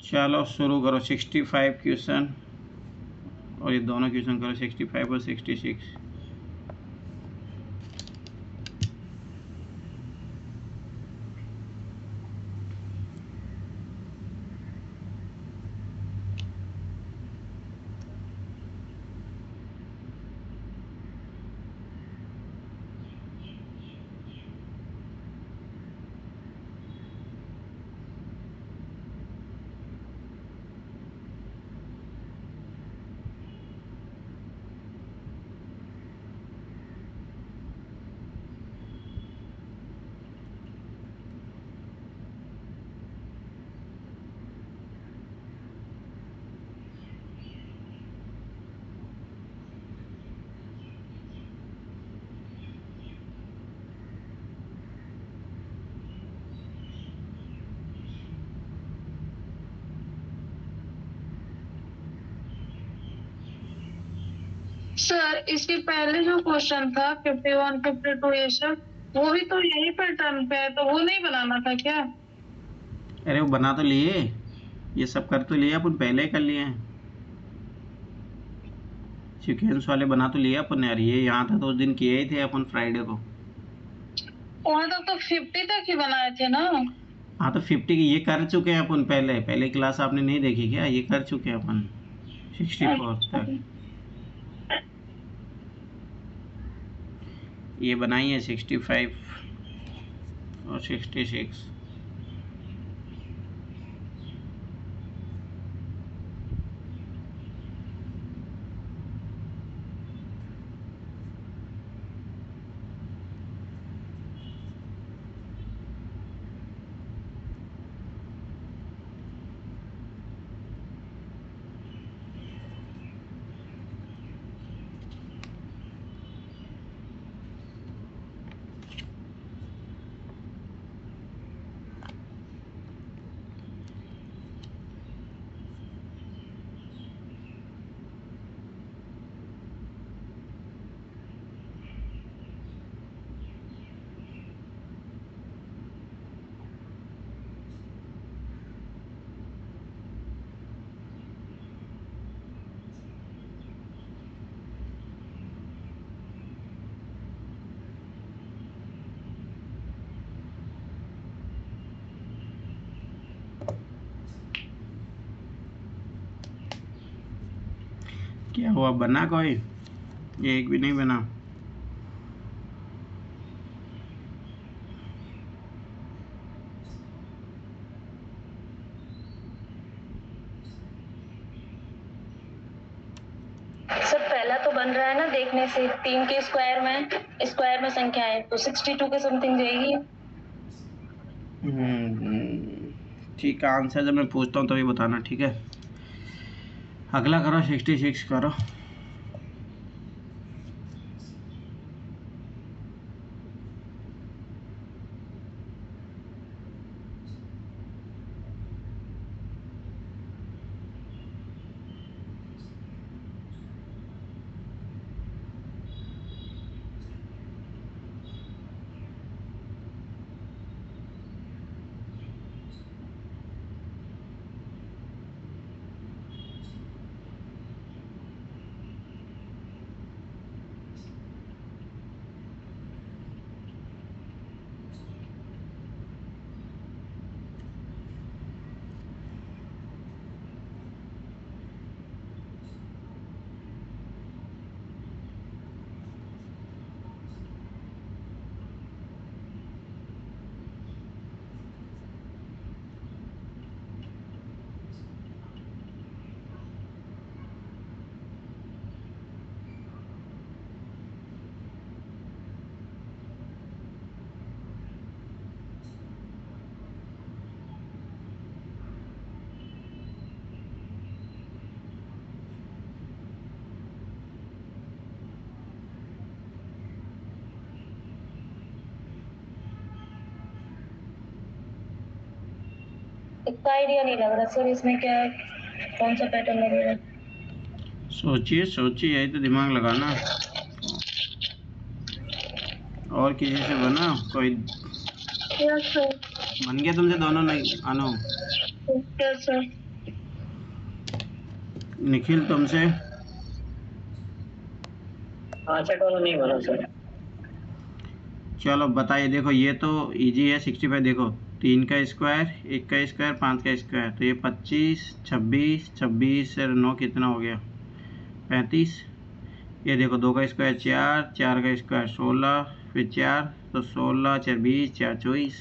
चलो शुरू करो। 65 क्वेश्चन और ये दोनों क्वेश्चन करो 65 और 66। सर इसके पहले जो क्वेश्चन था 51, 52 ये सब, वो भी तो यही पैटर्न पे है, तो वो नहीं बनाना था क्या? अरे वो बना तो लिए, ये सब कर तो लिए अपन, पहले ही कर लिए हैं। सीक्वेंस वाले बना तो लिए अपन यार, ये यहाँ था तो उस दिन किए ही थे अपन फ्राइडे को। वहां तक तो 50 तक ही बनाए थे ना। हाँ तो 50 की ये कर चुके हैं अपन, पहले क्लास आपने नहीं देखी क्या? ये कर चुके हैं अपन 64 तक। ये बनाई है 65 और 66। क्या हुआ, बना कोई? ये एक भी नहीं बना। सर पहला तो बन रहा है ना देखने से, 3 के स्क्वायर में संख्या है तो 62 के समथिंग जाएगी। ठीक है, आंसर जब मैं पूछता हूँ तभी बताना, ठीक है? अगला करो 66 करो। इसका आइडिया नहीं लग रहा सर, इसमें क्या है, कौन सा पैटर्न लगेगा? सोचिए सोचिए, यही तो दिमाग लगाना। और किसी से बना कोई? Yes sir. बन गया तुमसे दोनों? नहीं अनु, यस सर। निखिल तुमसे। हाँ चेक वाला नहीं बना सर। चलो बताइए, देखो ये तो इजी है। 65 देखो, 3 का स्क्वायर, 1 का स्क्वायर, 5 का स्क्वायर, तो ये 25, 26, 26 और 9 कितना हो गया, 35। ये देखो 2 का स्क्वायर 4, 4 का स्क्वायर 16, फिर 4, तो 16 4 20, 4 24।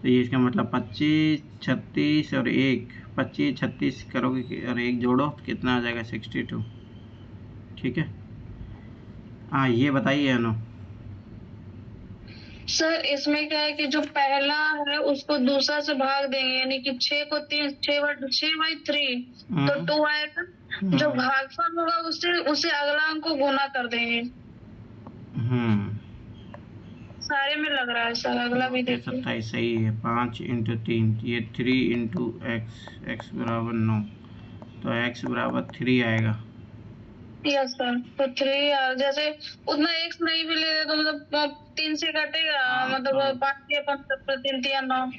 तो ये इसका मतलब 25, 36 और 1, 25 36 करोगे और 1 जोड़ो तो कितना आ जाएगा, 62। ठीक है। हाँ ये बताइए अनु। सर इसमें क्या है कि जो पहला है उसको दूसरा से भाग देंगे, यानी कि 6 को 3, 6/3 तो 2 आएगा। जो भागफल होगा उससे अगला अंक को गुना कर देंगे। सारे में लग रहा है सर, अगला भी देखिए। 27 सही है। 5 × 3, ये 3 × x, x बराबर 9, तो x बराबर 3 आएगा। यस सर, तो 3 जैसे उतना एक्स नहीं भी ले तो मतलब 3 से कटेगा, मतलब 5 या 5 3 या 9।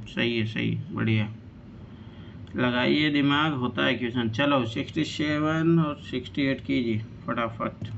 सही है, सही, बढ़िया। लगाइए दिमाग, होता है क्वेश्चन। चलो 67 और 68 कीजिए फटाफट।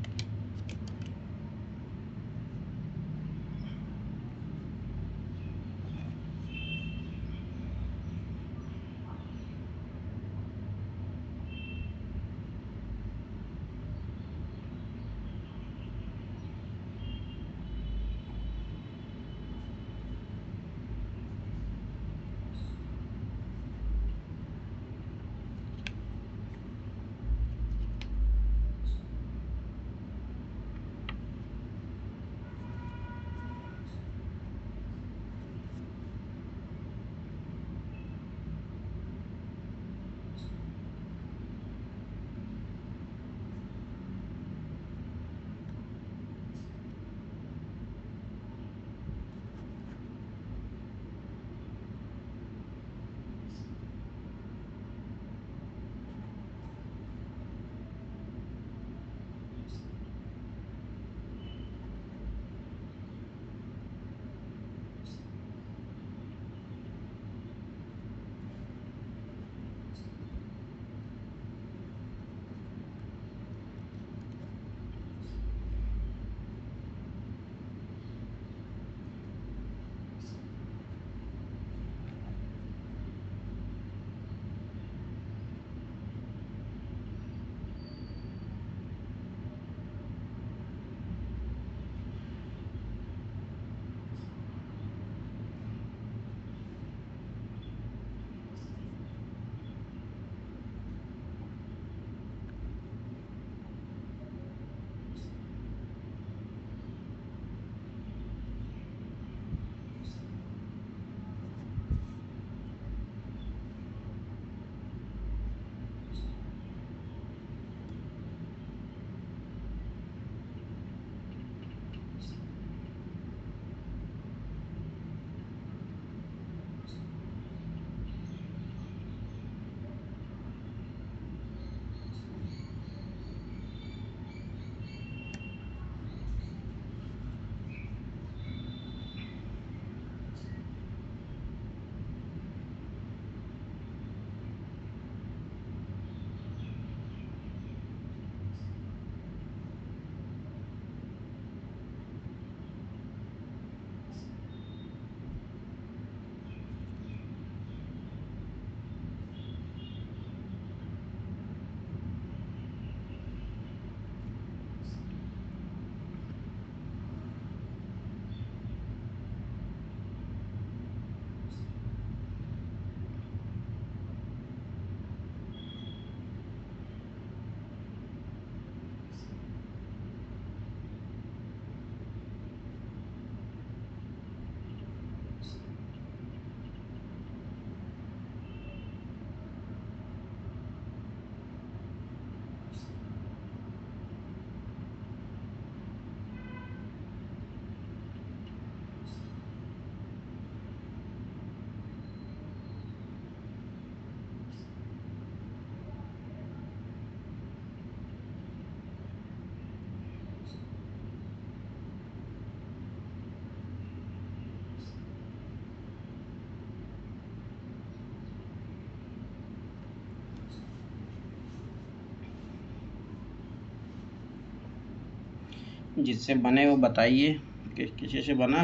जिससे बने वो बताइए किसी से बना।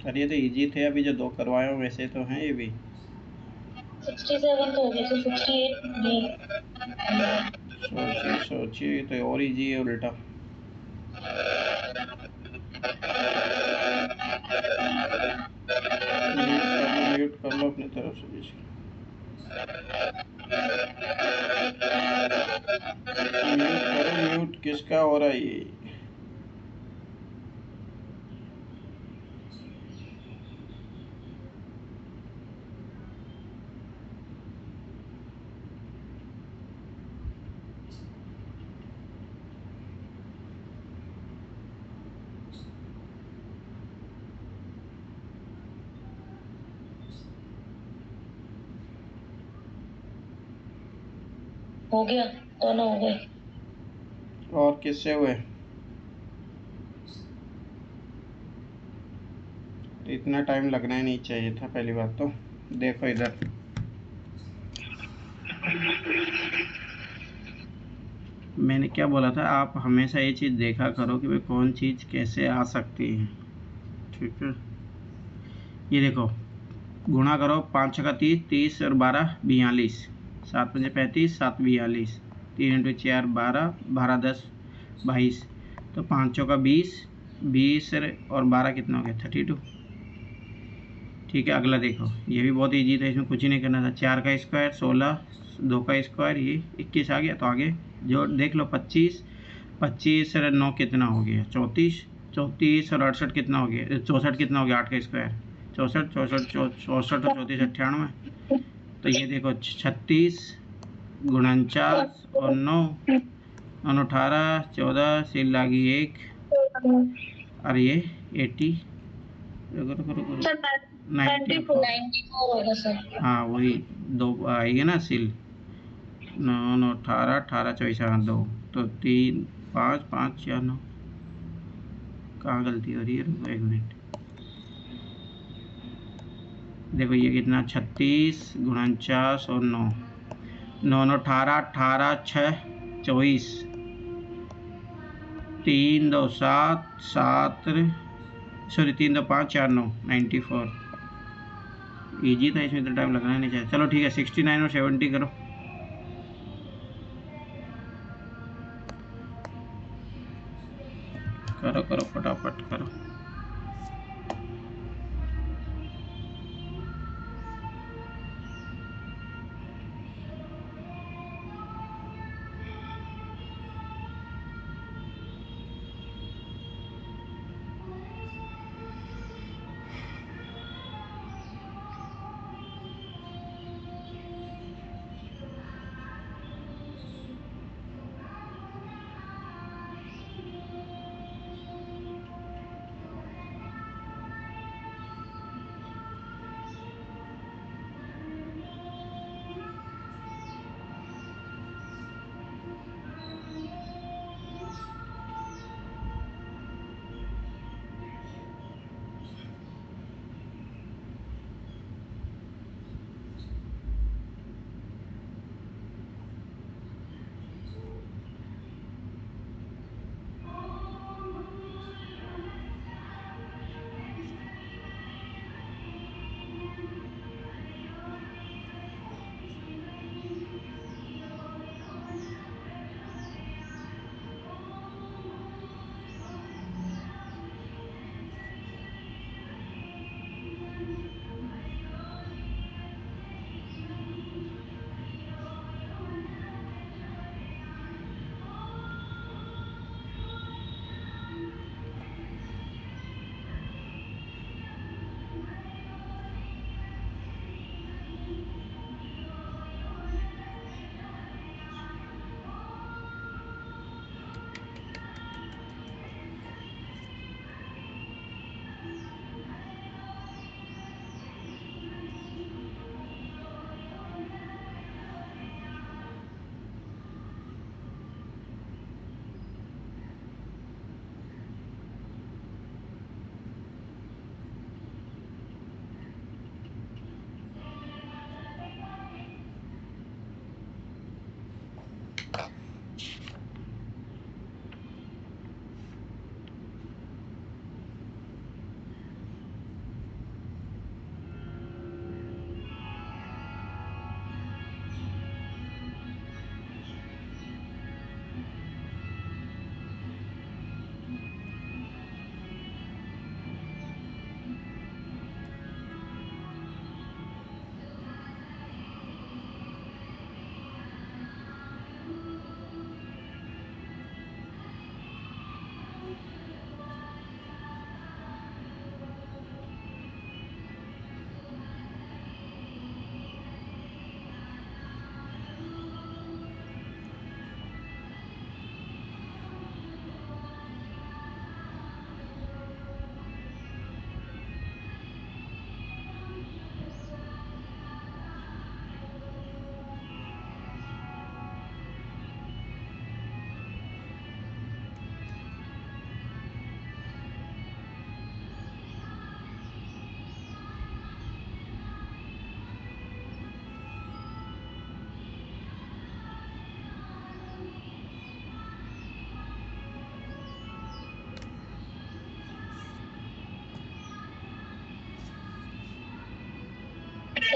अरे ये तो इजी थे, अभी जो 2 करवाए हो वैसे तो हैं ये भी। 67 तो हो गया, तो 68 नहीं। सोचिए सोचिए, ये तो और इजी है उल्टा। म्यूट कर लो अपनी तरफ से भी। म्यूट करो, म्यूट किसका हो रहा है ये? हो गया, दोनों हो गए। और किससे हुए? इतना टाइम लगना ही नहीं चाहिए था पहली बात तो। देखो इधर, मैंने क्या बोला था, आप हमेशा ये चीज़ देखा करो कि भाई कौन चीज़ कैसे आ सकती है। ठीक है, ये देखो, गुणा करो 5 छक्का 30, 30 और 12 42, 7 पंजे 35, 7 42, 3 इंटू 4 12, 12 10 22, तो 5 चौका 20, 20 और 12 कितना हो गया 32। ठीक है, अगला देखो, ये भी बहुत इजी था, इसमें कुछ ही नहीं करना था। 4 का स्क्वायर 16, 2 का स्क्वायर ये 21 आ गया। तो आगे जो देख लो 25, 25 और 9 कितना हो गया 34, 34 और 68 कितना हो गया 64 कितना हो गया 8 का स्क्वायर 64, 64 64 और 34 98। तो ये देखो 36 49 और 9 9 18 14 सिल लागी 1 और ये 80। सर 94। 94 होगा सर। हाँ वही, 2 आएगी ना सिल। 9 9 18 18 24 2, तो 3 5 5 4 9। कहाँ गलती हो रही है, रुको 1 मिनट। देखो ये कितना 36 49 और 9 9 9 18 18 6 24, 3 2 7 7, सॉरी 3 2 5 4 9 94। इजी था, इसमें तो टाइम लगना नहीं चाहिए। चलो ठीक है, 69 और 70 करो। करो करो फटाफट करो।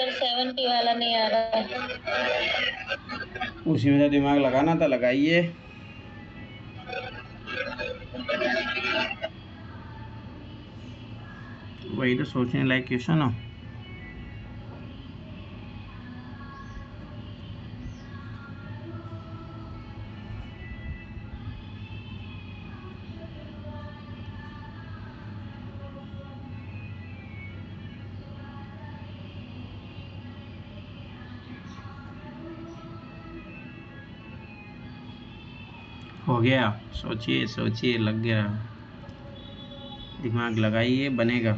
सर 70 वाला नहीं आ रहा है। उसी में से दिमाग लगाना था, लगाइए। वही तो सोचने लायक क्वेश्चन हो। हो गया, सोचिए सोचिए, लग गया, दिमाग लगाइए, बनेगा।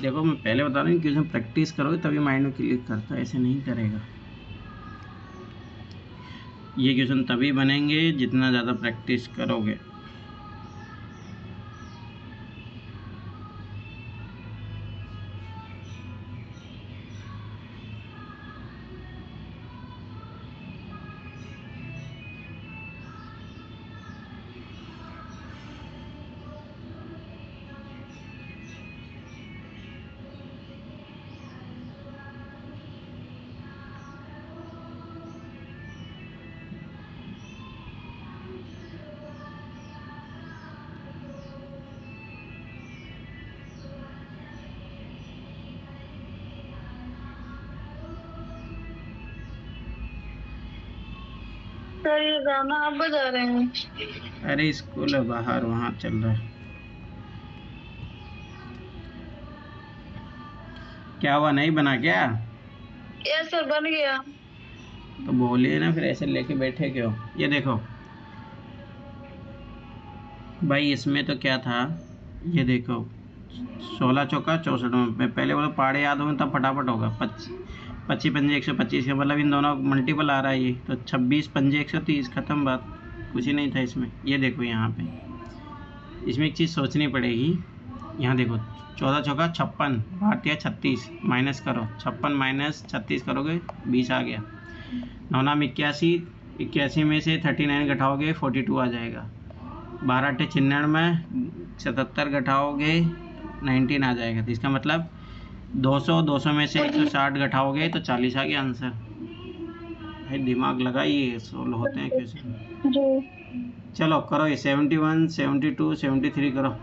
देखो मैं पहले बता रहा हूँ, क्वेश्चन प्रैक्टिस करोगे तभी माइंड में क्लिक करता है, ऐसे नहीं करेगा। ये क्वेश्चन तभी बनेंगे जितना ज़्यादा प्रैक्टिस करोगे। सर ये गाना आप बजा रहे हैं? अरे स्कूल है बाहर, वहाँ चल रहा है। क्या हुआ, नहीं बना क्या? यस सर, बन गया। तो बोलिए ना, फिर ऐसे लेके बैठे क्यों? ये देखो भाई, इसमें तो क्या था, ये देखो 16 चौका 64 में पहले बोलो पहाड़े याद होंगे तब फटाफट होगा। 25 पंजे 125 का मतलब इन दोनों मल्टीपल आ रहा है ये, तो 26 पंजे 130, ख़त्म बात, कुछ ही नहीं था इसमें। ये देखो यहाँ पे इसमें एक चीज़ सोचनी पड़ेगी। यहाँ देखो 14 चौका 56, भारतीय 36, माइनस करो 56 माइनस 36 करोगे 20 आ गया। 9 नाम 81, 81 में से 39 घटाओगे 42 आ जाएगा। 12 अट्ठे 96, 77 घटाओगे 19 आ जाएगा। तो इसका मतलब 200 में से 160 घटाओगे तो 40 आ गया आंसर। भाई दिमाग लगाइए, सोल्व होते हैं क्वेश्चन। चलो करो ये 71, 72, 73 करो।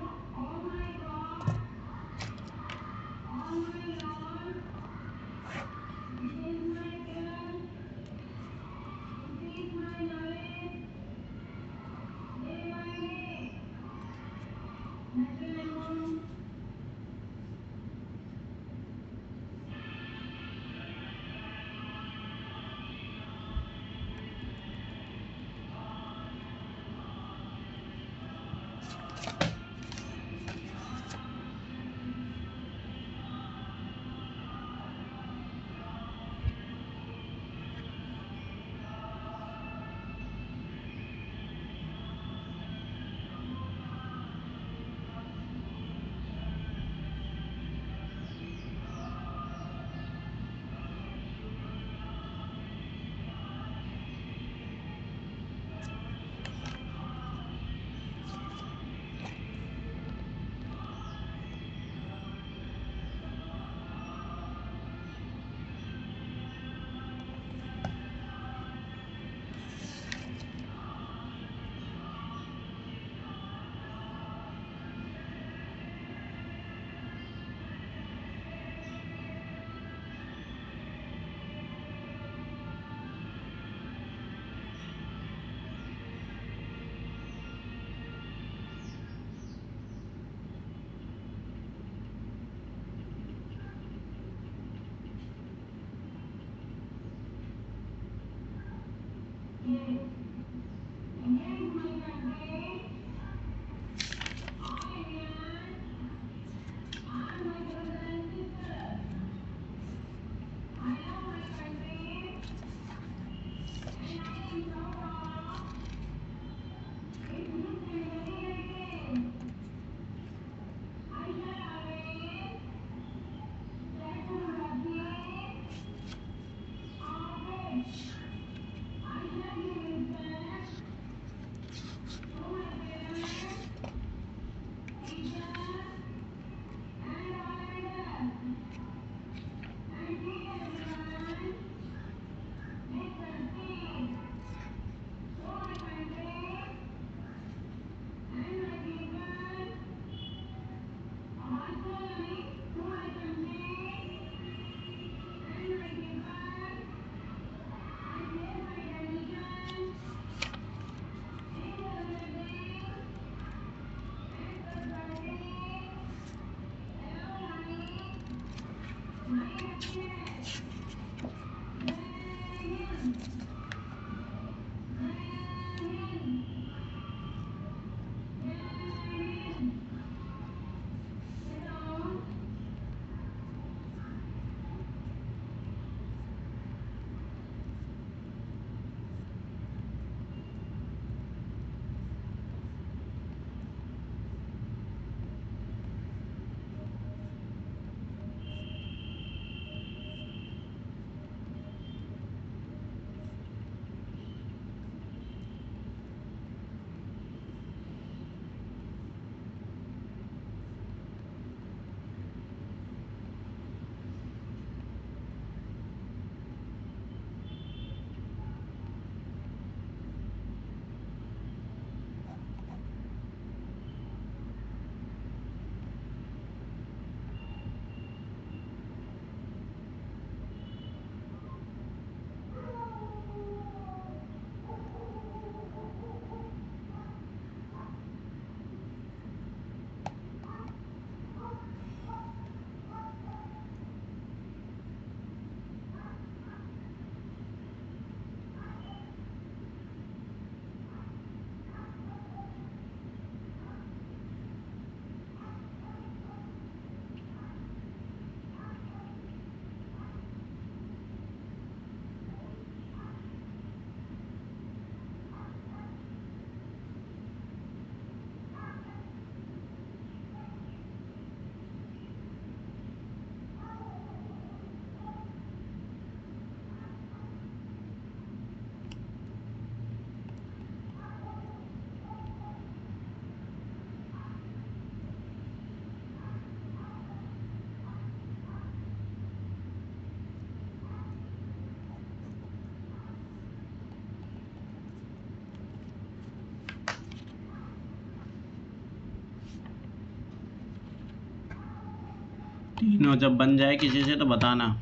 तीनों जब बन जाए किसी से तो बताना।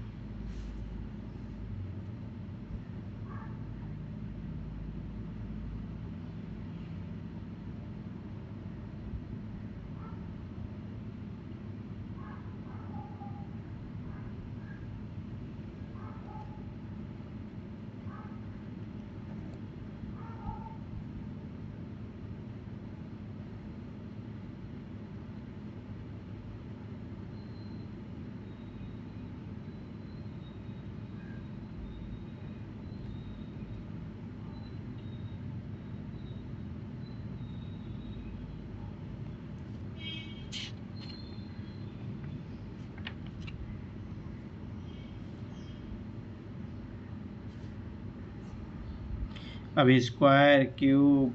अब स्क्वायर क्यूब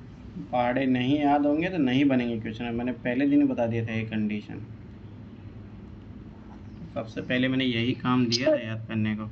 पहाड़े नहीं याद होंगे तो नहीं बनेंगे क्वेश्चन। मैंने पहले दिन ही बता दिया था ये कंडीशन। सबसे पहले मैंने यही काम दिया था याद करने को।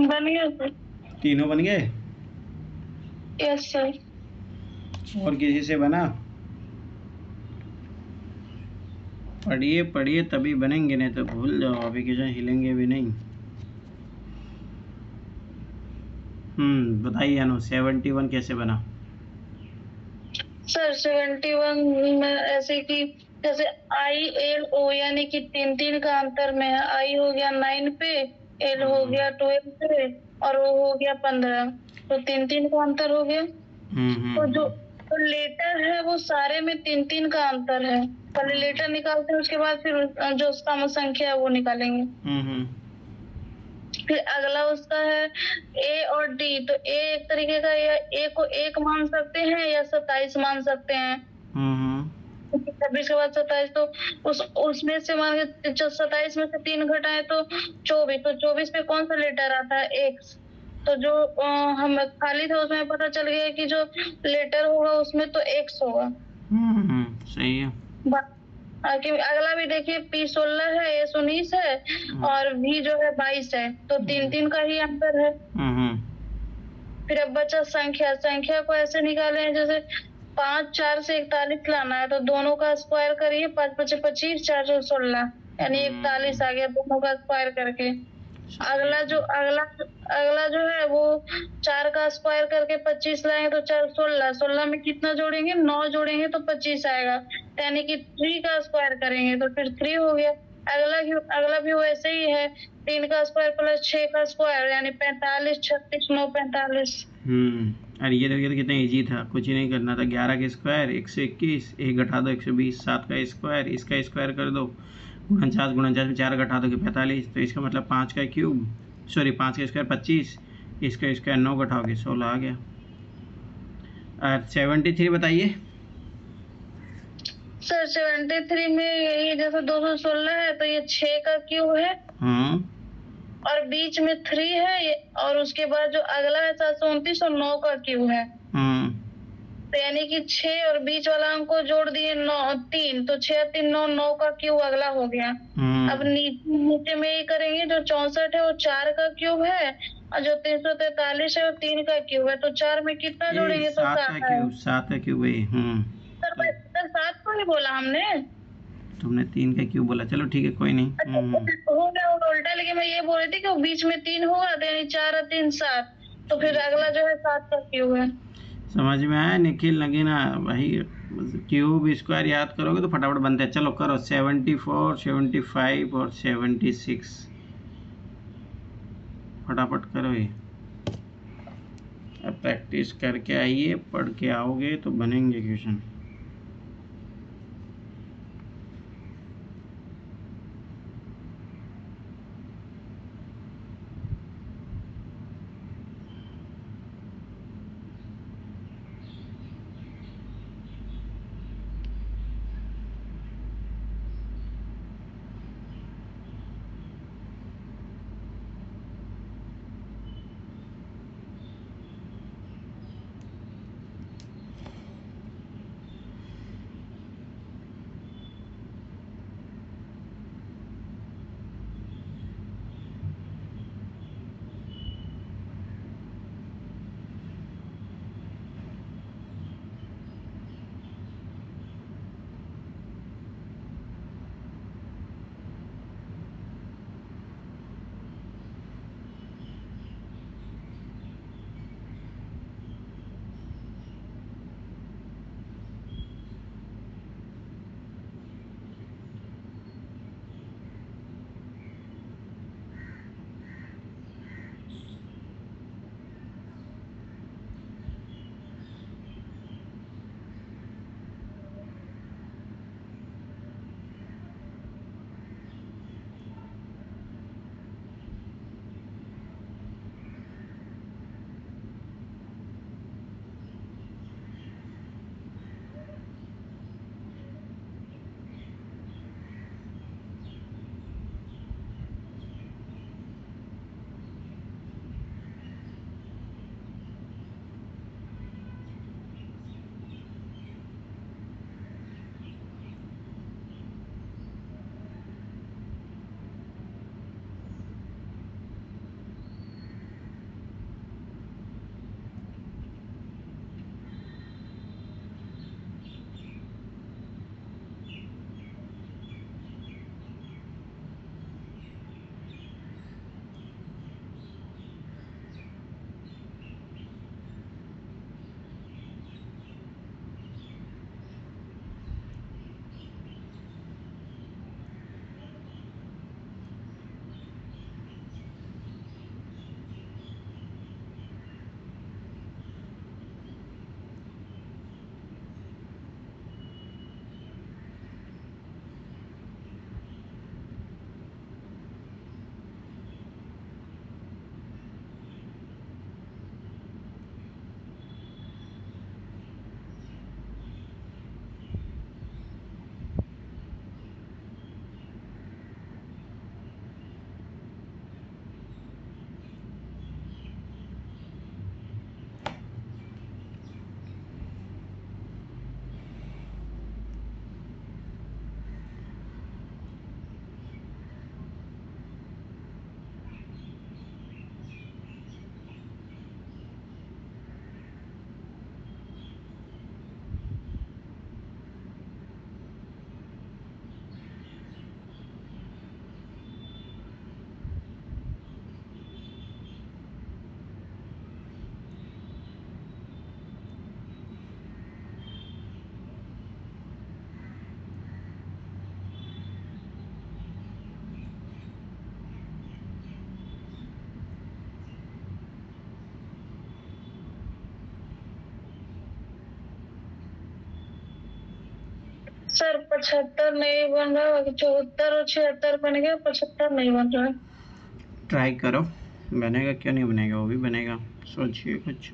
बन गया सर। तीनों बन गए? Yes sir. और किसी से बना? पढ़िए पढ़िए तभी बनेंगे, नहीं तो भूल जाओ, अभी क्वेश्चन हिलेंगे भी नहीं। बताइए अनु, 71 कैसे बना? सर 71 में ऐसे कि जैसे आई एल ओ यानी कि 3 का अंतर में है। आई हो गया 9 पे, एल हो गया 12 पे, और ओ हो गया 15, तो 3 का अंतर हो गया। तो जो तो लेटर है वो सारे में 3 का अंतर है। पहले लेटर निकालते हैं, उसके बाद फिर जो सम संख्या है वो निकालेंगे। फिर अगला उसका है ए और डी। तो ए एक तरीके का, या ए को 1 मान सकते हैं या 27 मान सकते हैं। 26 के बाद 27, तो उसमें से मान के 27 में से 3 घटाए तो 24। तो 24 पे कौन सा लेटर आता है? एक्स। तो जो हम खाली था उसमें पता चल गया कि जो लेटर होगा उसमें तो एक्स होगा। सही है। अगला भी देखिए, पी 16 है, ए 19 है, और भी जो है 22 है। तो 3 का ही अंतर है। फिर अब बचा संख्या। संख्या को ऐसे निकाले हैं जैसे 5 4 से 41 लाना है, तो दोनों का स्क्वायर करिए। 5 5 25, 4 4 16, यानी 41 आ गया दोनों का स्क्वायर करके। अगला जो है वो 4 का स्क्वायर करके 25 लाएंगे, तो 4 16, 16 में कितना जोड़ेंगे? 9 जोड़ेंगे तो 25 आएगा, यानी कि 3 का स्क्वायर करेंगे तो फिर 3 हो गया। अगला भी वैसे ही है, 3 का स्क्वायर प्लस 6 का स्क्वायर, यानी 45, 36 9 45। अरे ये देखिए तो कितना इजी था, कुछ ही नहीं करना था। 11 का स्क्वायर 121, 1 घटा दो 120, 7 का स्क्वायर, इसका स्क्वायर कर दो, 49 में 4 घटा दो 45, तो इसका मतलब 5 का क्यूब, सॉरी 5 का स्क्वायर 25, इसका स्क्वायर 9 घटाओगे 16 आ गया। 73 बताइए। सर 73 में यही जैसे 216 है, तो ये 6 का क्यूब है, और बीच में 3 है, और उसके बाद जो अगला है 729 और 9 का क्यूब है। तो यानी कि 6 और बीच वाला अंक को जोड़ दिए 9 3, तो 6 3 9 9 का क्यूब अगला हो गया। अब नीचे में ये करेंगे, जो 64 है वो 4 का क्यूब है, और जो 343 है वो 3 का क्यूब है। तो 4 में कितना जोड़ेंगे? तो 7 का क्यूब, 7 का क्यूब है। सर 7 को ही बोला हमने, तुमने 3 का क्यूब बोला, चलो ठीक है कोई नहीं। हो गया उल्टा, लेकिन मैं ये बोल रही थी कि वो बीच में 3 होगा, तो यानी 4 और 3 7, तो फिर अगला जो है 7 का क्यूब है। समझ में आया निखिल? लगे ना भाई, क्यूब स्क्वायर याद करोगे तो फटाफट बनते हैं। चलो करो 74 75 और 76, फटाफट करो ये। अब प्रैक्टिस करके आइए, पढ़ के आओगे तो बनेंगे क्वेश्चन। 75 नहीं बन रहा, 74 और 76 बन गया, 75 नहीं बन रहा। ट्राई करो, बनेगा क्यों नहीं बनेगा, वो भी बनेगा, सोचिए कुछ।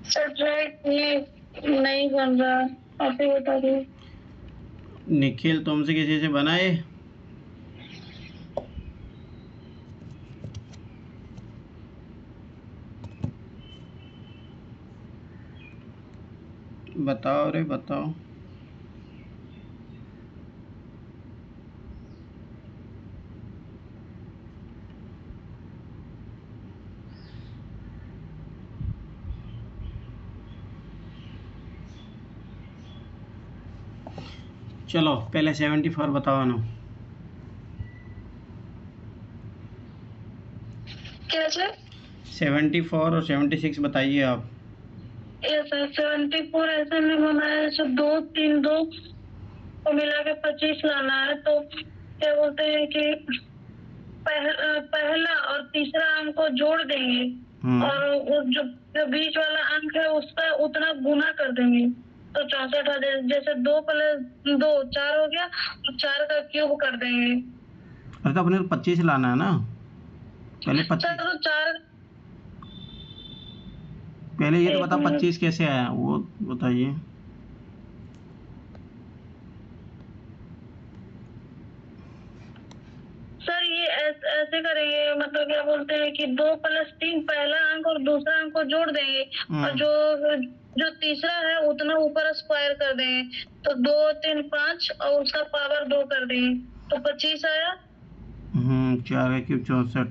सर ट्रैक ये नहीं बन रहा, आप ही बता दीजिए। निखिल तुमसे किसी से बनाए? बताओ रे बताओ। चलो पहले 74 बताओ ना। क्या सर? 74 और 76 बताइए आप। ये सर 74 ऐसे में बनाया है, 2 3 2 को मिला के 25 लाना है, तो क्या बोलते हैं कि पहला और तीसरा अंक को जोड़ देंगे और वो जो बीच वाला अंक है उसका उतना गुना कर देंगे, तो 64 आ जाए। जैसे 2 + 2 4 हो गया, तो 4 का क्यूब कर देंगे। अरे तो अपने को 25 लाना है ना, पहले 25। तो 4 पहले ये तो बता 25 कैसे आया वो बताइए। सर ये ऐसे करेंगे, मतलब क्या बोलते हैं कि 2 + 3 पहला अंक और दूसरा अंक को जोड़ देंगे और जो तीसरा है उतना ऊपर स्क्वायर कर देंगे, तो 2 3 5 और उसका पावर 2 कर देंगे, तो 25 आया। 4 का क्यूब 64,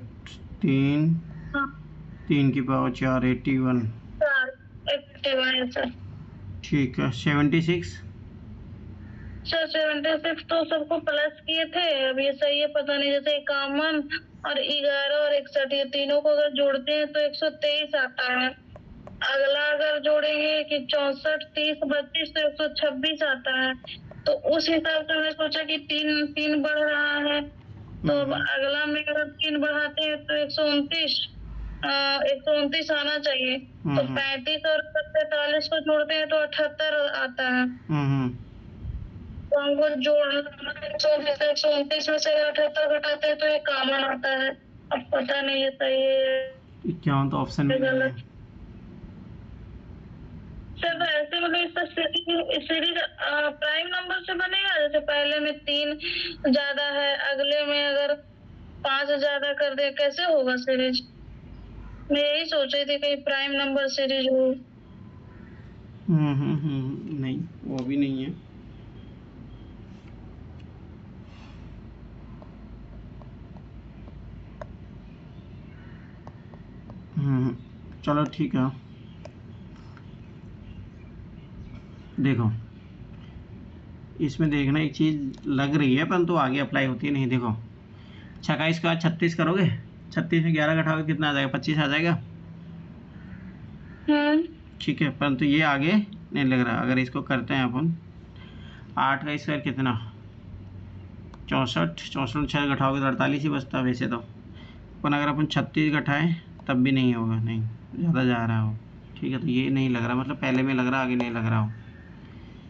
3 हाँ 3 की पावर 4 81। 81 है सर। ठीक है 76। सर 76 तो सबको प्लस किए थे, अब ये सही है पता नहीं, जैसे 51 और 11 और 61 ये तीनों को अगर जोड़ते हैं तो 123 आता है। अगला अगर जोड़ेंगे कि 64 30 32 तो 126 आता है, तो उस हिसाब से हमने सोचा कि 3 बढ़ रहा है, तो अब अगला में अगर 3 बढ़ाते हैं तो 129 आना चाहिए, तो 35 और 43 को जोड़ते हैं तो 78 आता है। तो हमको जोड़ 129 में से 78 घटाते हैं तो ये कॉमन आता है, अब पता नहीं है सही है क्या तो ऑप्शन में नहीं है सर। तो ऐसे मतलब इसका सीरीज प्राइम नंबर से बनेगा, जैसे पहले में 3 ज्यादा है, अगले में अगर 5 ज्यादा कर दे, कैसे होगा सीरीज? मैं यही सोच रही थी कहीं प्राइम नंबर सीरीज हो। नहीं वो भी नहीं है। चलो ठीक है, देखो इसमें देखना एक चीज़ लग रही है परंतु आगे अप्लाई होती नहीं। देखो 6 का स्क्वायर 36 करोगे, 36 में 11 घटाओगे कितना आ जाएगा, 25 आ जाएगा। ठीक है, परंतु ये आगे नहीं लग रहा। अगर इसको करते हैं अपन 8 का स्क्वायर कितना 64, 64 6 घटाओगे तो 48 ही बचता वैसे तो, पर अगर अपन 36 घटाएं तब भी नहीं होगा, नहीं ज़्यादा जा रहा हो। ठीक है, तो ये नहीं लग रहा, मतलब पहले में लग रहा आगे नहीं लग रहा हो।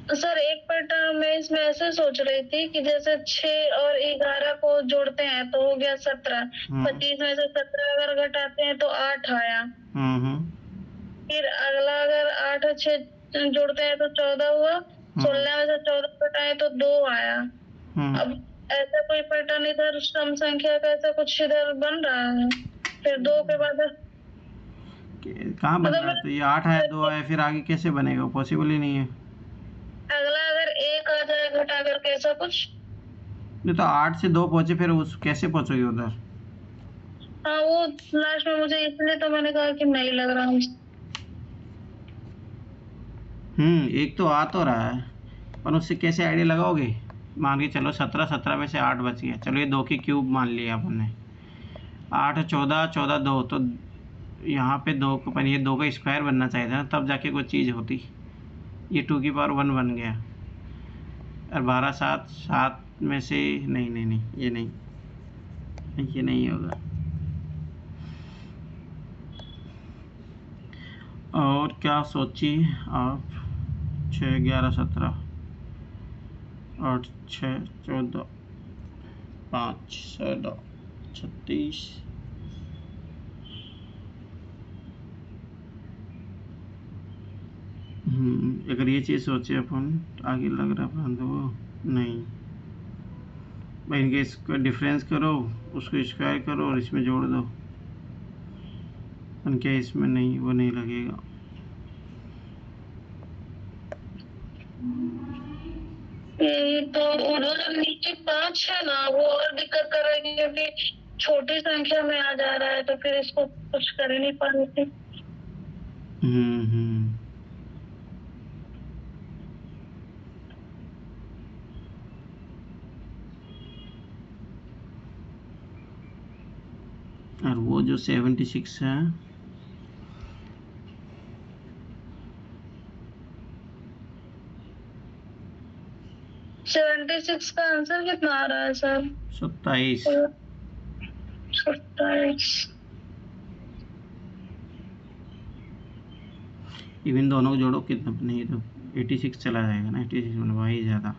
तो सर एक पैटर्न में इसमें ऐसे सोच रही थी कि जैसे 6 और 11 को जोड़ते हैं तो हो गया 17, 25 में से 17 अगर घटाते हैं तो 8 आया। फिर अगला अगर 8 और 6 जोड़ते हैं तो 14 हुआ, 16 में से 14 घटाए तो 2 आया। हम्म। अब ऐसा कोई पैटर्न इधर सम संख्या का ऐसा कुछ इधर बन रहा है, फिर 2 के बाद कहाँ बन रहा है? मतलब तो ये 8 आया, 2 आया, फिर आगे कैसे बनेगा? पॉसिबल ही नहीं है। अगला अगर 1 आ जाए घटा करके ऐसा कुछ। नहीं तो 8 से 2 पहुंचे, फिर उस कैसे पहुंचोगे उधर? हाँ वो लास्ट में मुझे, इसलिए तो मैंने कहा कि नहीं लग रहा मुझे। एक तो आ तो रहा है, पर उससे कैसे आइडिया लगाओगे? मान के चलो 17, 17 में से 8 बच गया, चलो ये 2 की क्यूब मान लिया अपन ने। 8 14, 14 2, तो यहाँ पे 2 को पर ये 2 का स्क्वायर बनना चाहिए था ना, तब जाके कोई चीज़ होती। ये 2 की पावर 1 बन गया। और 12 7, 7 में से नहीं नहीं नहीं, ये नहीं, ये नहीं होगा। और क्या सोचिए आप? 6 11 17, 8 6 14, 5 16, 36। अगर ये चीज़ सोचे अपन तो आगे लग रहा अपन तो वो नहीं भाई, इनके इसका डिफरेंस करो, उसको स्क्वायर करो और इसमें जोड़ दो। अपन क्या इसमें नहीं, वो नहीं लगेगा। ये तो उधर नीचे 5 है ना, वो और दिक्कत कर रहा है क्योंकि छोटी संख्या में आ जा रहा है, तो फिर इसको कुछ कर ही नहीं पा रहे थे। हम्म। और वो जो 76 है, 76 का आंसर कितना आ रहा है सर? 27। 27। इवन दोनों को जोड़ो कितना, नहीं तो 86 चला जाएगा ना, 86 मतलब वही ज़्यादा।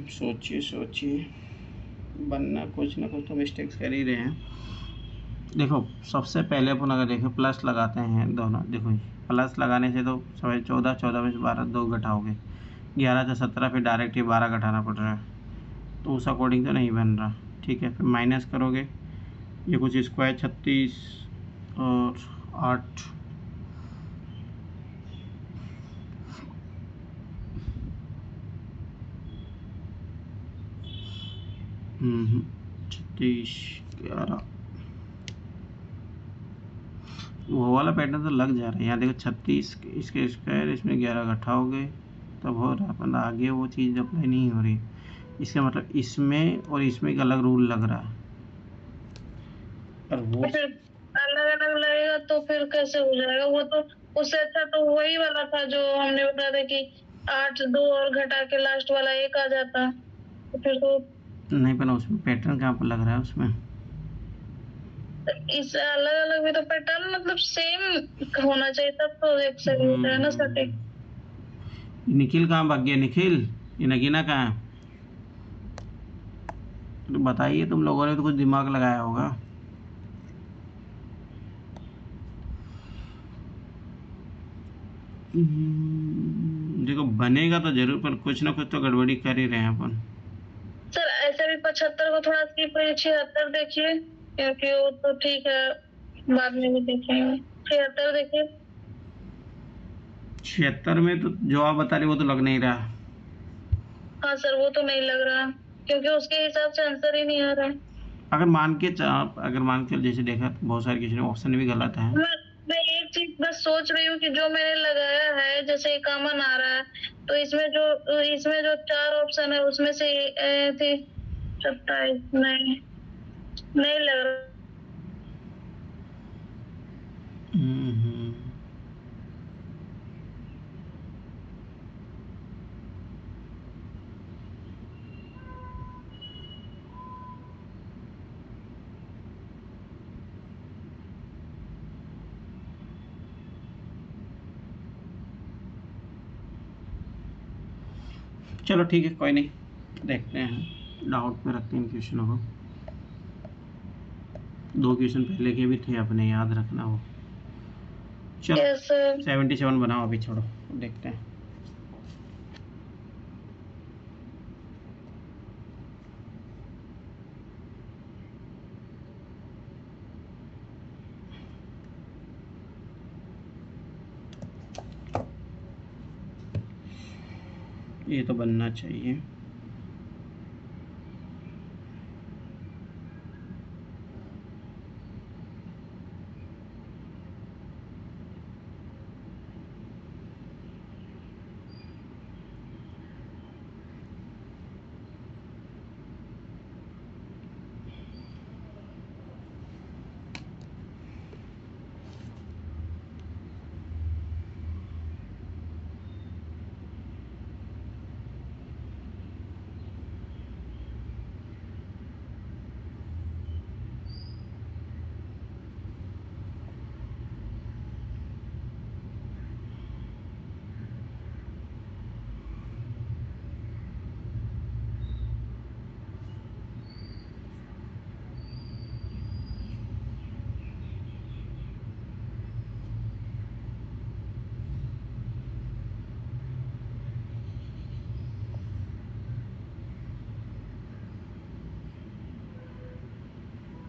सोचिए सोचिए, बनना कुछ ना कुछ तो मिस्टेक्स कर ही रहे हैं। देखो सबसे पहले अपन अगर देखें प्लस लगाते हैं दोनों, देखो प्लस लगाने से तो समझ 14, 14 में से 12 2 घटाओगे, 11 से 17, फिर डायरेक्ट ही 12 घटाना पड़ रहा है, तो उस अकॉर्डिंग तो नहीं बन रहा। ठीक है, फिर माइनस करोगे, ये कुछ स्क्वायर 36 और 8, हम्म, 36 11, वो वाला पैटर्न तो लग जा रहा है। यहाँ देखो 36 इसके स्क्वायर, इसमें 11 घटाओगे तब हो रहा है, अपन आगे वो चीज़ अप्लाई नहीं हो रही। इसका मतलब इसमें और इसमें एक अलग रूल लग रहा है, और वो फिर अलग अलग लगेगा तो फिर कैसे हो जाएगा? वो तो उससे अच्छा तो वही वाला था जो हमने बताया था कि 8 2 और घटा के लास्ट वाला 1 आ जाता, तो फिर तो नहीं बना। उसमें पैटर्न कहाँ पर लग रहा है उसमें? इस अलग अलग भी तो पैटर्न मतलब सेम होना चाहिए, तब तो एक सही होता है ना सटीक। निखिल कहाँ भाग गया? निखिल, ये नगीना कहाँ है? तो बताइए, तुम लोगों ने तो कुछ दिमाग लगाया होगा। देखो बनेगा तो जरूर, पर कुछ ना कुछ तो गड़बड़ी कर ही रहे हैं अपन। सर ऐसे भी 75 को थोड़ा स्किप करिए, 76 देखिए, क्योंकि वो तो ठीक है, बाद में भी देखेंगे। 76 देखिए। 76 में तो जो आप बता रहे वो तो लग नहीं रहा। हाँ सर वो तो नहीं लग रहा, क्योंकि उसके हिसाब से आंसर ही नहीं आ रहा है। अगर मान के जैसे देखा तो बहुत सारे किसी ऑप्शन भी गलत है। मैं एक चीज बस सोच रही हूँ कि जो मैंने लगाया है, जैसे कॉमन आ रहा है, तो इसमें जो 4 ऑप्शन है उसमें से थे 27, नहीं लग रहा। हम्म। चलो ठीक है, कोई नहीं, देखते हैं, डाउट में रखते हैं इन क्वेश्चनों को। 2 क्वेश्चन पहले के भी थे अपने, याद रखना वो। चलो यस सर। 77 बनाओ, अभी छोड़ो, देखते हैं। ये तो बनना चाहिए।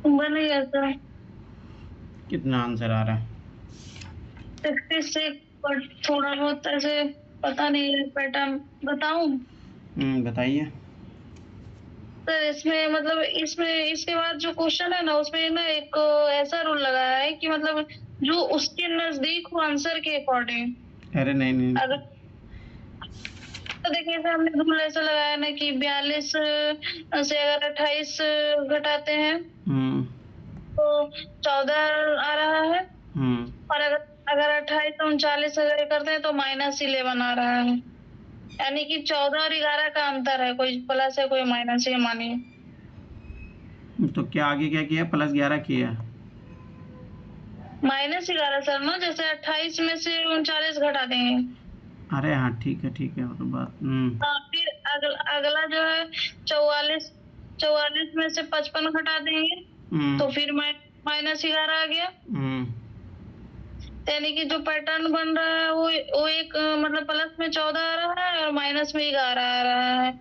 बन गया सर। कितना आंसर आ रहा है? 66, पर थोड़ा बहुत ऐसे पता नहीं है पैटर्न, बताऊं? बताइए। सर इसमें मतलब इसमें इसके बाद जो क्वेश्चन है ना, उसमें ना एक ऐसा रूल लगाया है कि मतलब जो उसके नजदीक हो आंसर के अकॉर्डिंग। अरे नहीं नहीं, अगर तो देखिए सर, हमने रूल ऐसा लगाया ना कि 42 से अगर 28 घटाते हैं हम्म तो 14 आ रहा है, हम्म और अगर अगर 28 से 39 अगर करते हैं तो -11 आ रहा है। यानी कि 14 और 11 का अंतर है, कोई प्लस है कोई माइनस है, मानिए। तो क्या आगे क्या किया? +11 किया। -11 सर ना, जैसे 28 में से 39 घटा देंगे। अरे हाँ, ठीक है ठीक है, वो तो बात। हाँ, फिर अगला जो है 44, 44 में से 55 घटा देंगे तो फिर -11 आ गया। यानी कि जो पैटर्न बन रहा है वो एक मतलब प्लस में 14 आ रहा है और माइनस में 11 आ रहा है।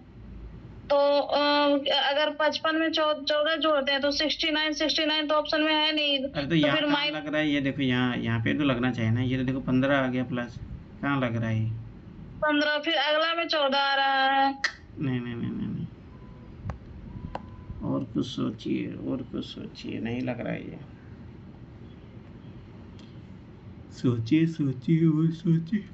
तो अगर 55 में 14 जोड़ते हैं तो 69, 69 तो ऑप्शन में है नहीं, अरे तो तो यहाँ फिर कहाँ लग रहा है? ये देखो, यहाँ यहाँ पे तो लगना चाहिए ना। ये तो देखो 15 आ गया प्लस, कहाँ लग रहा है ये? 15, फिर अगला में 14 आ रहा है। नहीं नहीं नहीं नहीं नहीं, और कुछ सोचिए, और कुछ सोचिए, नहीं लग रहा है ये। सोचिए सोचिए और सोचिए।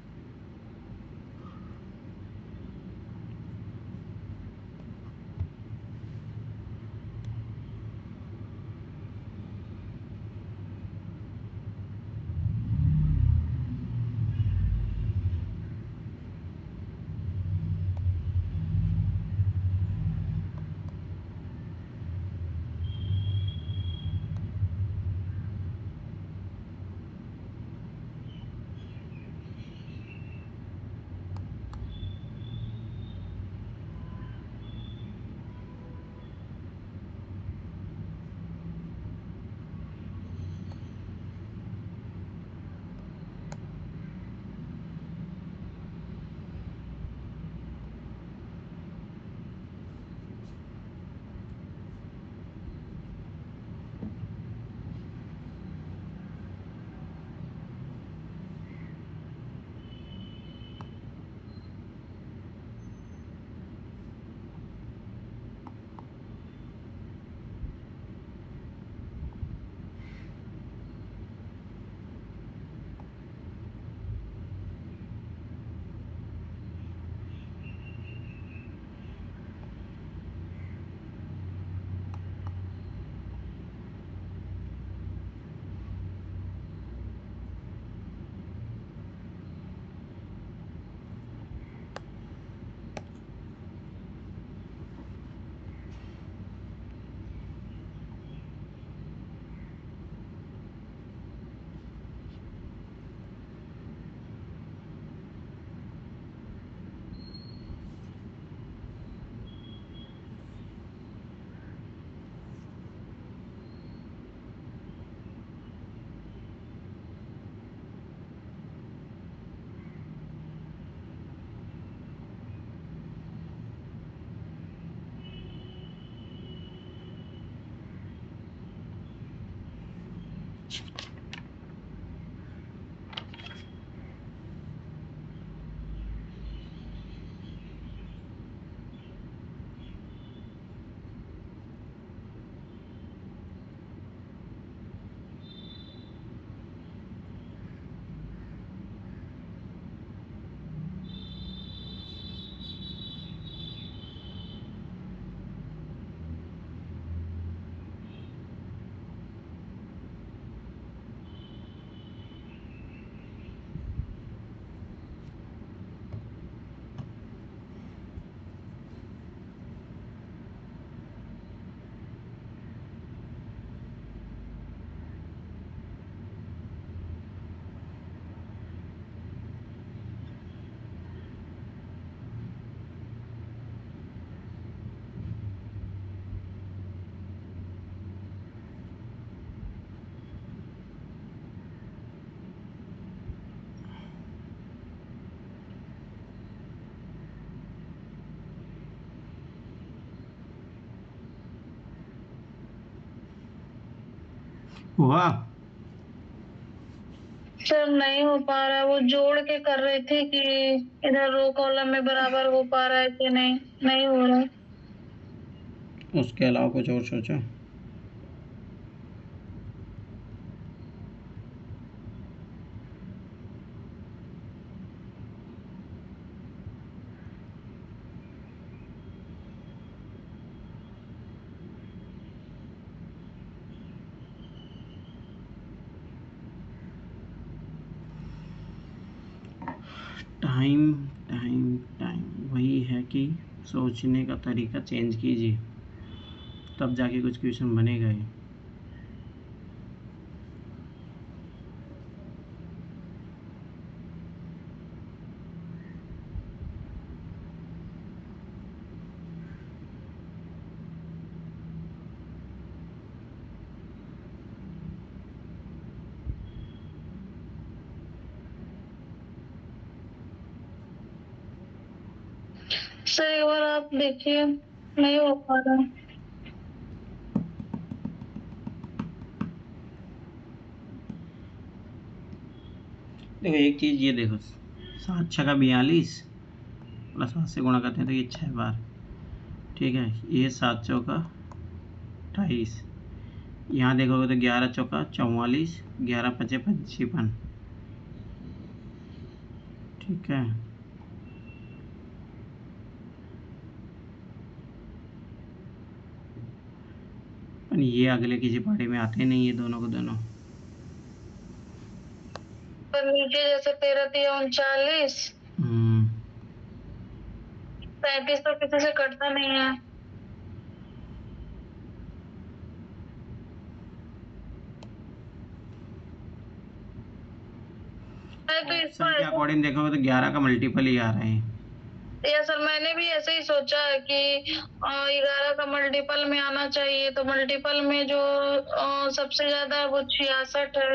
हुआ? सर नहीं हो पा रहा है, वो जोड़ के कर रहे थे कि इधर रो कॉलम में बराबर हो पा रहा है कि नहीं, नहीं हो रहा है। उसके अलावा कुछ और सोचो। टाइम टाइम टाइम वही है कि सोचने का तरीका चेंज कीजिए, तब जाके कुछ क्वेश्चन बनेगा ही। सर एक बार आप देखिए, नहीं हो पा रहा है। देखो एक चीज़ ये देखो, 7 छका 42 प्लस 7 से गुणा करते हैं तो ये 6 बार, ठीक है। ये 7 चौका 28, यहाँ देखोगे तो 11 चौका 44, 11 पचे 55, ठीक है। पर ये अगले किसी पार्टी में आते नहीं है दोनों को दोनों। पर नीचे जैसे 13 3 39, 35 तो किसी से कटता नहीं है। तो इसको ऑप्शन के अकॉर्डिंग देखोगे तो 11 का मल्टीपल ही आ रहा है। या सर मैंने भी ऐसे ही सोचा है कि 11 का मल्टीपल में आना चाहिए, तो मल्टीपल में जो सबसे ज्यादा है वो 66 है,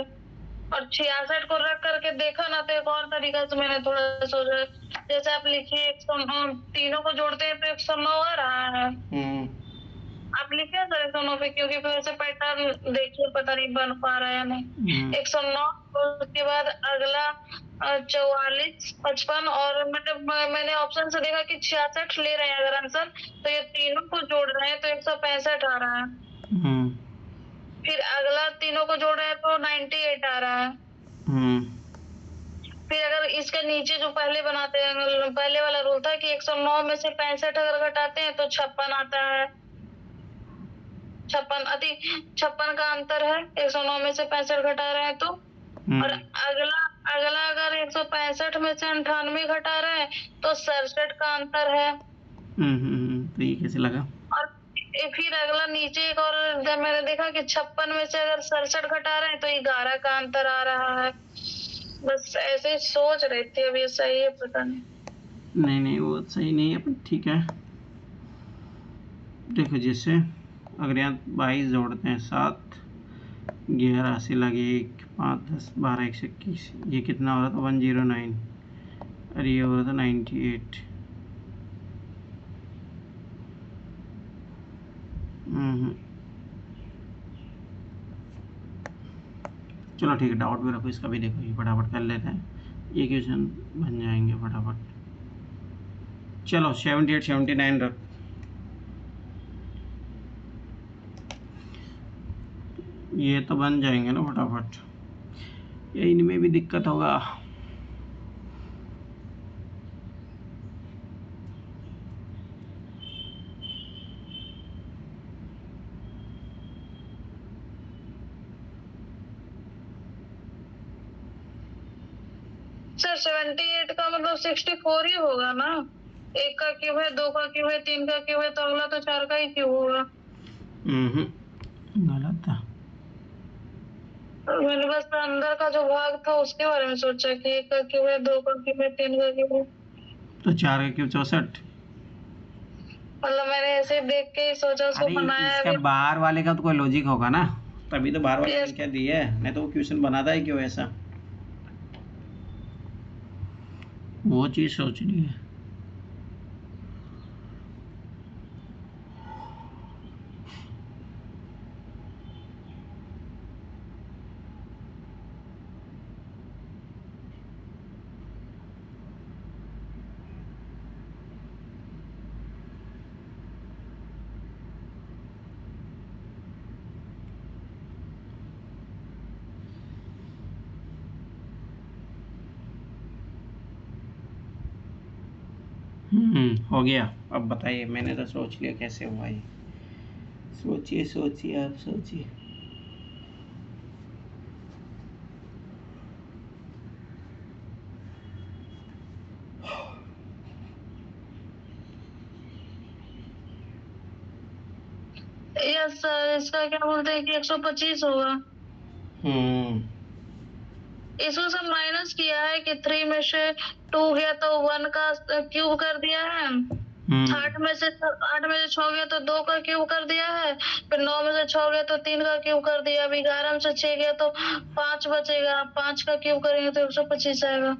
और 66 को रख करके देखा ना तो एक और तरीका से मैंने थोड़ा सोचा, जैसे आप लिखिए 109, तीनों को जोड़ते हैं तो 109 आ रहा है। आप लिखिए सर 109 पे, क्योंकि फिर से पैटर्न देखिए पता नहीं बन पा रहा है या नहीं। 109, उसके बाद अगला 44 55, और मतलब मैंने ऑप्शन से देखा कि 66 ले रहे हैं अगर आंसर, तो ये तीनों को जोड़ रहे हैं तो 165 आ रहा है। फिर अगला तीनों को जोड़ रहे हैं तो 98 आ रहा है। फिर अगर इसके नीचे जो पहले बनाते हैं, पहले वाला रूल था कि 109 में से 65 अगर घटाते हैं तो 56 आता है। 56 का अंतर है, 109 में से 65 घटा रहे हैं तो। और अगला अगला अगर 165 में से 98 घटा रहे हैं तो 67 का अंतर है। तो ये कैसे लगा? और फिर अगला नीचे एक और जब मैंने देखा कि 56 में से अगर 67 घटा रहे हैं तो 11 का अंतर आ रहा है। बस ऐसे ही सोच रहे थे, अब ये सही है पता नहीं। नहीं वो सही नहीं है, ठीक है। देखो जैसे अगर यहाँ 22 जोड़ते हैं, 7 11 से लगे 1 5 10 12 121, ये कितना हो रहा था 109, और ये हो रहा था 98। चलो ठीक है, डाउट भी रखो, इसका भी देखो, ये फटाफट कर लेते हैं, ये क्वेश्चन बन जाएंगे फटाफट। चलो 78 79 रख, ये तो बन जाएंगे ना फटाफट, ये इनमें भी दिक्कत होगा। सर 78 का मतलब 64 ही होगा ना, एक का क्यूब है, दो का क्यूब है, तीन का क्यूब है, तो अगला तो चार का ही क्यूब होगा। गलत था। मैंने बस अंदर का जो भाग था उसके बारे में सोचा कि एक का क्यूब है, दो का क्यूब है, तीन का क्यूब है, तो 4 का क्यूब 64। मतलब मैंने ऐसे देख के ही सोचा, उसको अरे बनाया इसका भी। बाहर वाले का तो कोई लॉजिक होगा ना, तभी तो बाहर वाली Yes. संख्या दी है, नहीं तो वो क्वेश्चन बनाता है क्यों ऐसा, वो चीज़ सोचनी है। हो गया। अब बताइए, मैंने तो सोच लिया कैसे हुआ ये, सोचिए सोचिए आप सोचिए। यस सर, इसका क्या बोलते हैं कि 125 होगा। इसको सब माइनस किया है कि 3 में से 2 गया तो 1 का क्यूब कर दिया है, 8 में से 6 गया तो 2 का क्यूब कर दिया है, फिर 9 में से 6 गया तो 3 का क्यूब कर दिया, अभी 11 में से 6 गया तो 5 बचेगा, 5 का क्यूब करेंगे तो 125 आएगा।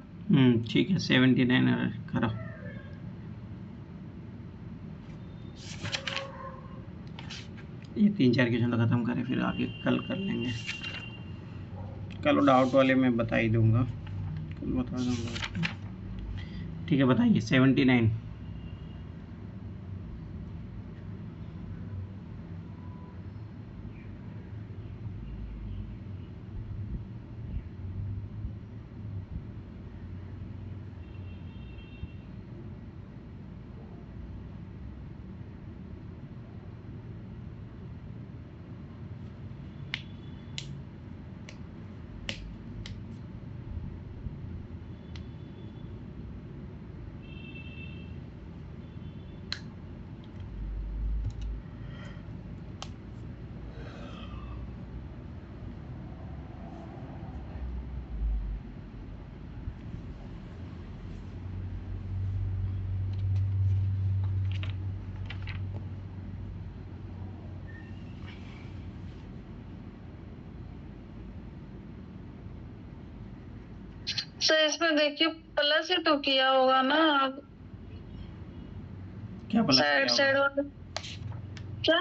ठीक है, 79 करो। ये 3 4 क्वेश्चन तो खत्म करें, फिर आगे कल कर लेंगे। कल डाउट वाले मैं बता ही दूंगा, कल बता दूंगा। ठीक है, बताइए 79। सर इसमें देखिए प्लस ही तो किया होगा ना, क्या प्लस साइड किया साइड होगा? क्या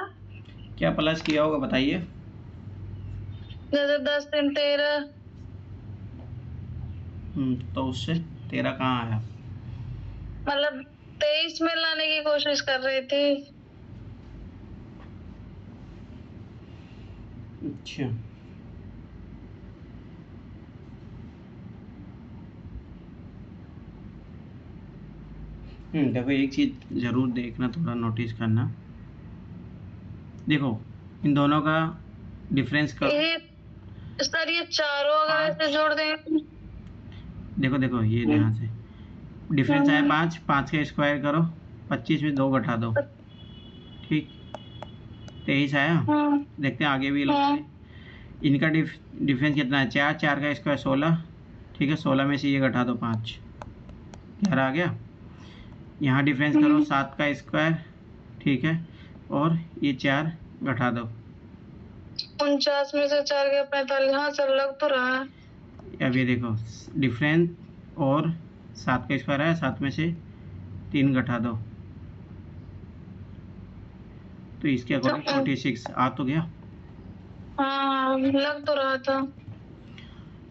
क्या प्लस किया होगा बताइए। जैसे 10 3 13। तो उससे 13 कहाँ आया? मतलब 23 में लाने की कोशिश कर रही थी। अच्छा, देखो एक चीज़ ज़रूर देखना, थोड़ा नोटिस करना। देखो इन दोनों का डिफरेंस का, ये सर ये चारों अगर ऐसे जोड़ दें, देखो देखो ये ध्यान से, डिफरेंस आया 5, 5 का स्क्वायर करो, 25 में 2 घटा दो, ठीक, 23 आया। देखते हैं आगे भी लगाने, इनका डिफरेंस कितना है, 4, 4 का स्क्वायर 16, ठीक है, 16 में से ये घटा दो 5, 11 आ गया। यहाँ डिफरेंस करो 7 का स्क्वायर, ठीक है, और ये 4 घटा दो, 49 में से 4 गया 45। हाँ सर लग तो रहा है। अब ये देखो डिफरेंस, और 7 का स्क्वायर है, 7 में से 3 घटा दो, तो इसके अकॉर्डिंग 46 आ तो गया। हाँ लग तो रहा था।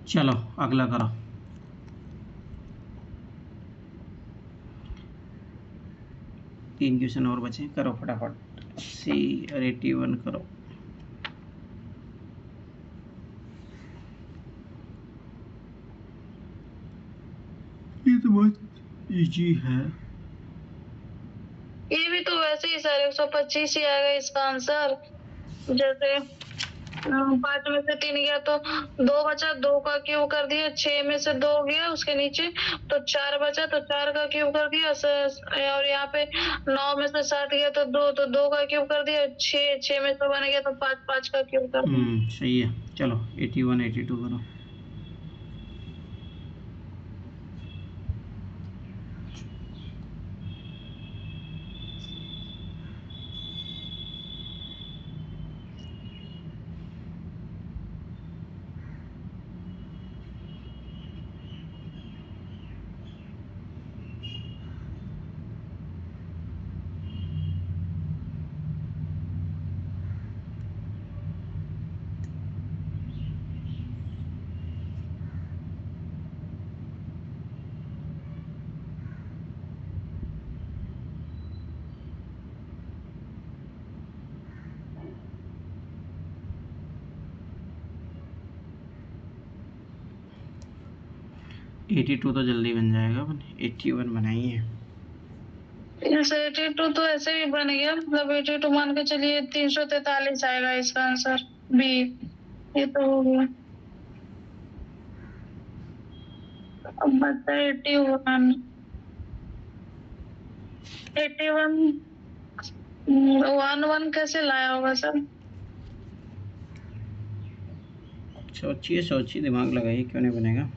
चलो अगला करो। तीन क्वेश्चन और बचे, करो फटाफट। 80 और 81 करो। ये तो बहुत इजी है। ये भी तो वैसे ही सर 125 ही आएगा इसका आंसर। जैसे 5 में से 3 गया तो 2 बचा, 2 का क्यूब कर दिया, 6 में से 2 गया उसके नीचे तो 4 बचा तो 4 का क्यूब कर दिया, और यहाँ पे 9 में से 7 गया तो 2, तो 2 का क्यूब कर दिया, 6 में से 1 गया तो 5, 5 का क्यूब कर दिया। सही है। चलो 81 82 करो। एटी टू तो जल्दी बन जाएगा, अपन 81 बनाइए। 82 तो ऐसे भी बन गया, मतलब 82 मान के चलिए 343 आएगा इसका आंसर बी। ये तो हो गया। अब बता 81 1 कैसे लाया होगा सर? सोचिए दिमाग लगाइए, क्यों नहीं बनेगा।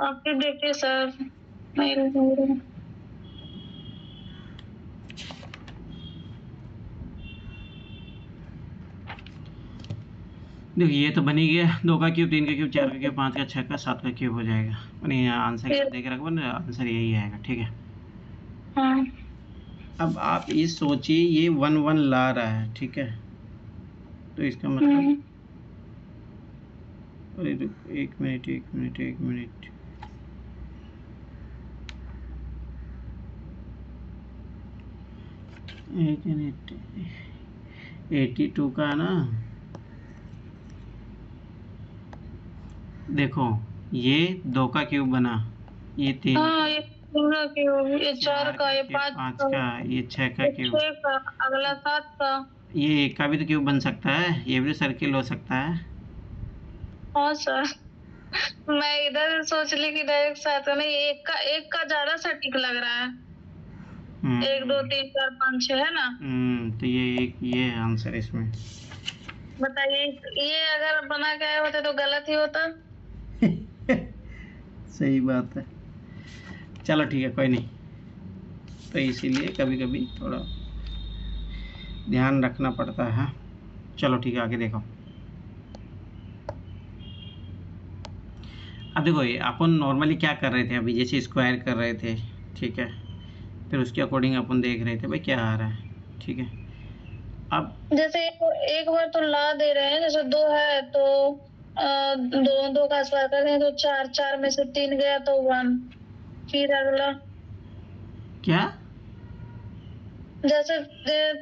आपके देखिए सर, नहीं रहा। देखिए ये तो बन ही गया। 2 का क्यूब, 3 का क्यूब, 4 का क्यूब, 5 का, 6 का, 7 का क्यूब हो जाएगा। नहीं आंसर क्या देख रखा ना, आंसर यही आएगा। ठीक है। हाँ। अब आप ये सोचिए, ये 1 1 ला रहा है, ठीक है, तो इसका मतलब, अरे रुक, एक मिनट 82 का है ना। देखो ये 2 का क्यूब बना, ये 3 हाँ, का, ये 3 का क्यूब, ये 4 का, ये 5 5 का, का, ये 6 का ये क्यूब, 6 का, अगला 7 का। ये 1 का भी तो क्यूब बन सकता है, ये भी सर्किल हो सकता है। हाँ सर, मैं इधर सोच ली कि डायरेक्ट 7 का नहीं, एक का ज्यादा सटीक लग रहा है। 1 2 3 4 5 6 है ना। तो ये आंसर इसमें। बताइए, ये अगर बना के आए होते तो गलत ही होता। सही बात है। चलो ठीक है, कोई नहीं। तो इसीलिए कभी कभी थोड़ा ध्यान रखना पड़ता है। चलो ठीक है, आगे देखो। अब देखो ये अपन नॉर्मली क्या कर रहे थे, अभी जैसे स्क्वायर कर रहे थे, ठीक है, फिर उसके अकॉर्डिंग अपन देख रहे थे भाई क्या आ रहा है। ठीक है। अब जैसे एक बार तो ला दे रहे हैं, जैसे 2 है तो 2 का स्क्वायर कर रहे हैं तो 4, 4 में से 3 गया तो 1। फिर अगला क्या, जैसे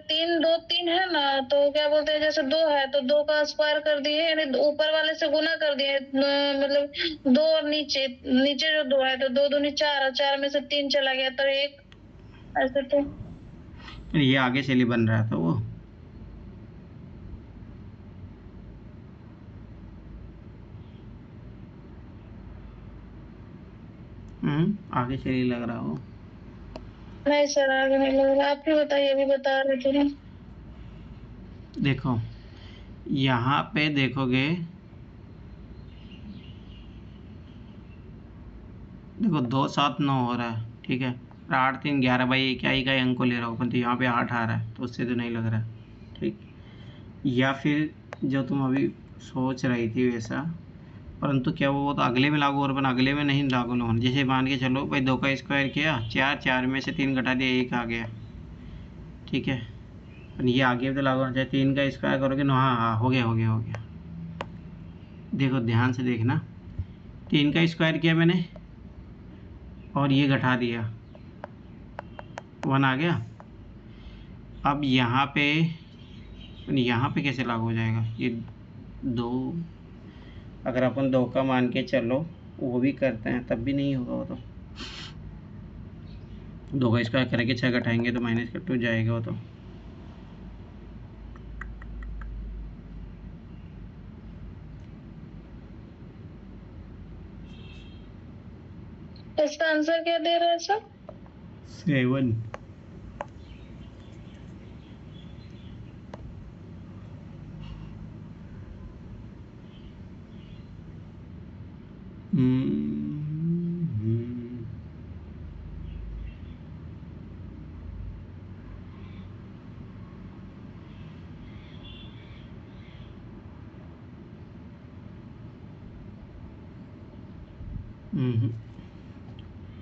3 है ना, तो क्या बोलते हैं, जैसे 2 है तो 2 का स्क्वायर कर दिए, यानी ऊपर वाले से गुना कर दिए, मतलब 2 और नीचे नीचे जो 2 है तो 2 दूनी 4, और 4 में से 3 चला गया तो 1। ऐसे तो ये आगे से बन रहा था वो। आगे से लग रहा हो। नहीं सर आगे नहीं लग रहा, आप ही बताइए, अभी बता रहे थे ना। देखो यहाँ पे देखोगे, देखो 2 7 9 हो रहा है, ठीक है। 8 3 11 भाई क्या ही का अंक को ले रहा हूँ, परंतु यहाँ पे 8 आ रहा है, तो उससे तो नहीं लग रहा है, ठीक। या फिर जो तुम अभी सोच रही थी वैसा, परंतु क्या वो तो अगले में लागू, और अपन अगले में नहीं लागू ना होना। जैसे मान के चलो भाई 2 का स्क्वायर किया 4, 4 में से 3 घटा दिया 1 आ गया, ठीक है। ये आगे भी तो लागू होना चाहिए। 3 का स्क्वायर करोगे ना, हाँ हाँ हो गया हो गया हो गया। देखो ध्यान से देखना, 3 का स्क्वायर किया मैंने और ये घटा दिया, 1 आ गया। अब यहाँ पे कैसे लागू हो जाएगा ये 2, अगर अपन 2 का मान के चलो वो भी करते हैं तब भी नहीं होगा वो तो। 2 का स्क्वायर करके 6 घटाएंगे तो -2 जाएगा वो तो। इसका आंसर क्या दे रहा है सर? 7।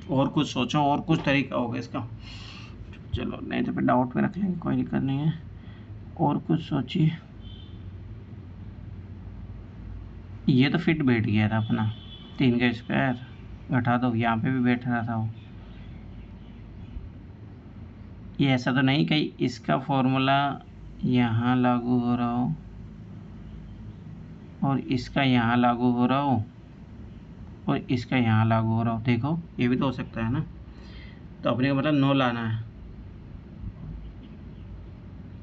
और कुछ सोचो, और कुछ तरीका होगा इसका। चलो नहीं तो फिर डाउट में रख लेंगे, कोई दिक्कत नहीं है। और कुछ सोचिए। ये तो फिट बैठ गया था अपना, 3 का स्क्वायर घटा दो, यहाँ पे भी बैठ रहा था वो। ये ऐसा तो नहीं कहीं इसका फॉर्मूला यहाँ लागू हो रहा हो और इसका यहाँ लागू हो रहा हो और इसका यहाँ लागू हो रहा हो। देखो ये भी तो हो सकता है ना। तो अपने का मतलब 9 लाना है।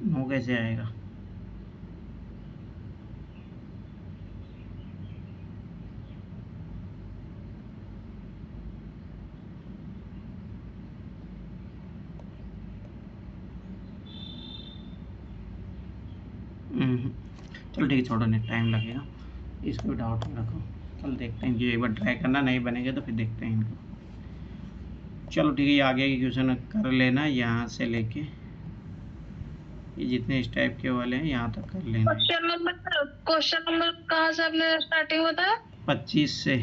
9 कैसे आएगा? चलो ठीक है, छोड़ो, नहीं टाइम लगेगा, इसको भी डाउट में रखो। चलो देखते हैं, ये एक बार ट्राई करना, नहीं बनेगा तो फिर देखते हैं इनको। चलो ठीक है, ये आगे के क्वेश्चन कर लेना, यहाँ से लेके ये जितने इस टाइप के वाले हैं यहाँ तक कर लेना। क्वेश्चन नंबर कहाँ से आपने स्टार्टिंग बताया? 25 से।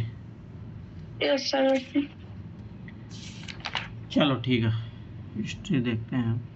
Yes sir. चलो ठीक है, हिस्ट्री देखते हैं।